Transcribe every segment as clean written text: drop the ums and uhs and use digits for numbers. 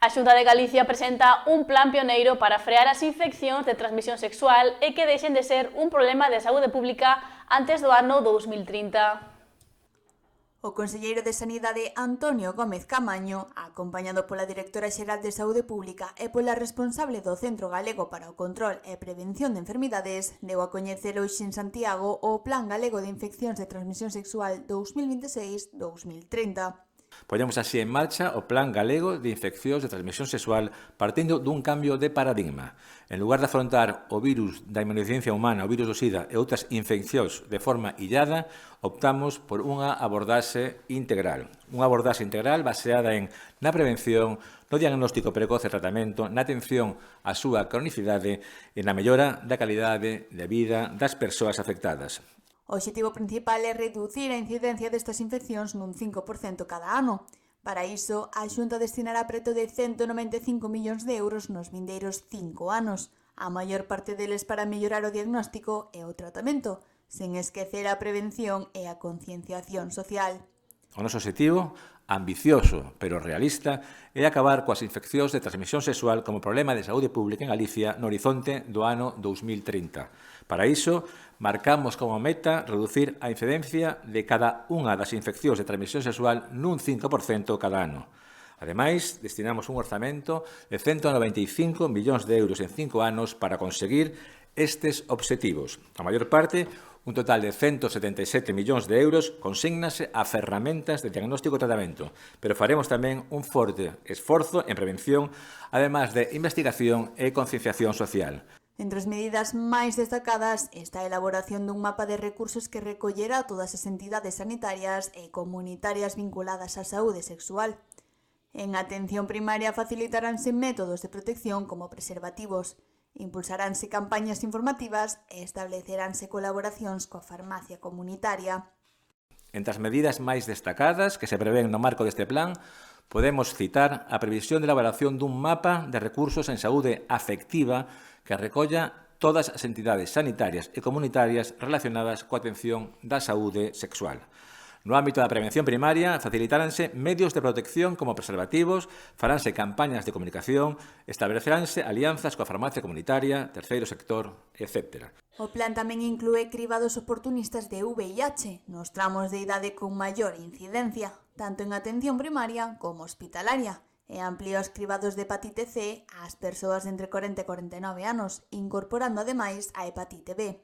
A Xunta de Galicia presenta un plan pioneiro para frear as infeccións de transmisión sexual e que deixen de ser un problema de saúde pública antes do ano 2030. O conselleiro de Sanidade Antonio Gómez Camaño, acompañado pola directora xeral de Saúde Pública e pola responsable do Centro Galego para o Control e Prevención de Enfermidades, deu a coñecer hoxe en Santiago o Plan Galego de Infeccións de Transmisión Sexual 2026-2030. Poñemos así en marcha o Plan Galego de Infeccións de Transmisión Sexual partindo dun cambio de paradigma. En lugar de afrontar o virus da inmunodeficiencia humana, o virus do SIDA e outras infeccións de forma illada, optamos por unha abordaxe integral. Unha abordaxe integral baseada na prevención, no diagnóstico precoce e tratamento, na atención á súa cronicidade e na mellora da calidade de vida das persoas afectadas. O obxectivo principal é reducir a incidencia destas infeccións nun 5% cada ano. Para iso, a Xunta destinará preto de 195 millóns de euros nos vindeiros 5 anos, a maior parte deles para mellorar o diagnóstico e o tratamento, sen esquecer a prevención e a concienciación social. O noso obxectivo, ambicioso pero realista, é acabar coas infeccións de transmisión sexual como problema de saúde pública en Galicia no horizonte do ano 2030. Para iso, marcamos como meta reducir a incidencia de cada unha das infeccións de transmisión sexual nun 5% cada ano. Ademais, destinamos un orzamento de 195 millóns de euros en 5 anos para conseguir estes obxectivos. A maior parte, un total de 177 millóns de euros, consígnase a ferramentas de diagnóstico e tratamento, pero faremos tamén un forte esforzo en prevención, además de investigación e concienciación social. Entre as medidas máis destacadas está a elaboración dun mapa de recursos que recollerá todas as entidades sanitarias e comunitarias vinculadas á saúde sexual. En atención primaria facilitaránse métodos de protección como preservativos, impulsaránse campañas informativas e estableceránse colaboracións coa farmacia comunitaria. Entre as medidas máis destacadas que se prevén no marco deste plan, podemos citar a previsión de elaboración dun mapa de recursos en saúde afectiva que recolla todas as entidades sanitarias e comunitarias relacionadas coa atención da saúde sexual. No ámbito da prevención primaria, facilitaránse medios de protección como preservativos, faránse campañas de comunicación, estableceránse alianzas coa farmacia comunitaria, terceiro sector, etc. O plan tamén inclúe cribados oportunistas de VIH nos tramos de idade con maior incidencia, tanto en atención primaria como hospitalaria, e amplía os cribados de hepatite C ás persoas de entre 40 e 49 anos, incorporando ademais a hepatite B.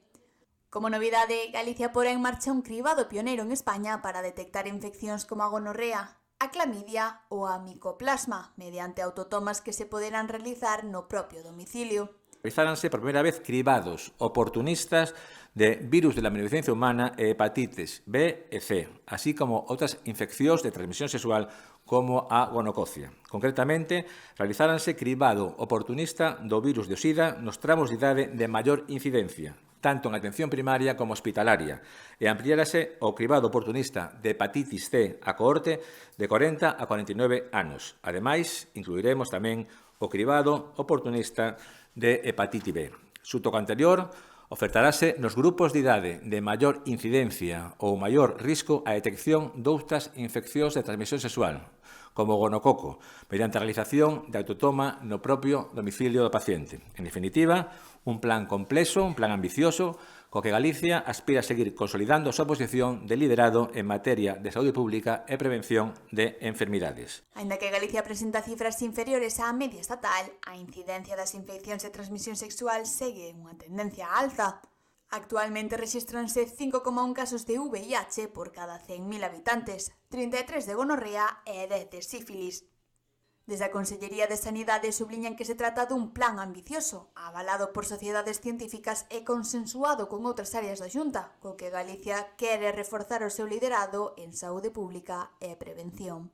Como novidade, Galicia porá en marcha un cribado pioneiro en España para detectar infeccións como a gonorrea, a clamidia ou a micoplasma, mediante autotomas que se poderán realizar no propio domicilio. Realizáranse por primeira vez cribados oportunistas de virus de la inmunodeficiencia humana e hepatites B e C, así como outras infeccións de transmisión sexual como a gonococia. Concretamente, realizáranse cribado oportunista do virus de SIDA nos tramos de idade de maior incidencia, tanto en atención primaria como hospitalaria, e ampliárase o cribado oportunista de hepatitis C a cohorte de 40 a 49 anos. Ademais, incluiremos tamén o cribado oportunista de hepatite B. Xusto co anterior, ofertarase nos grupos de idade de maior incidencia ou maior risco a detección doutras infeccións de transmisión sexual, como o gonococo, mediante a realización de autotoma no propio domicilio do paciente. En definitiva, un plan complexo, un plan ambicioso, co que Galicia aspira a seguir consolidando a súa posición de liderado en materia de saúde pública e prevención de enfermidades. Aínda que Galicia presenta cifras inferiores á media estatal, a incidencia das infeccións de transmisión sexual segue unha tendencia á alza. Actualmente rexístranse 5,1 casos de VIH por cada 100.000 habitantes, 33 de gonorrea e 10 de sífilis. Desde a Consellería de Sanidade subliñan que se trata dun plan ambicioso, avalado por sociedades científicas e consensuado con outras áreas da Xunta, co que Galicia quere reforzar o seu liderado en saúde pública e prevención.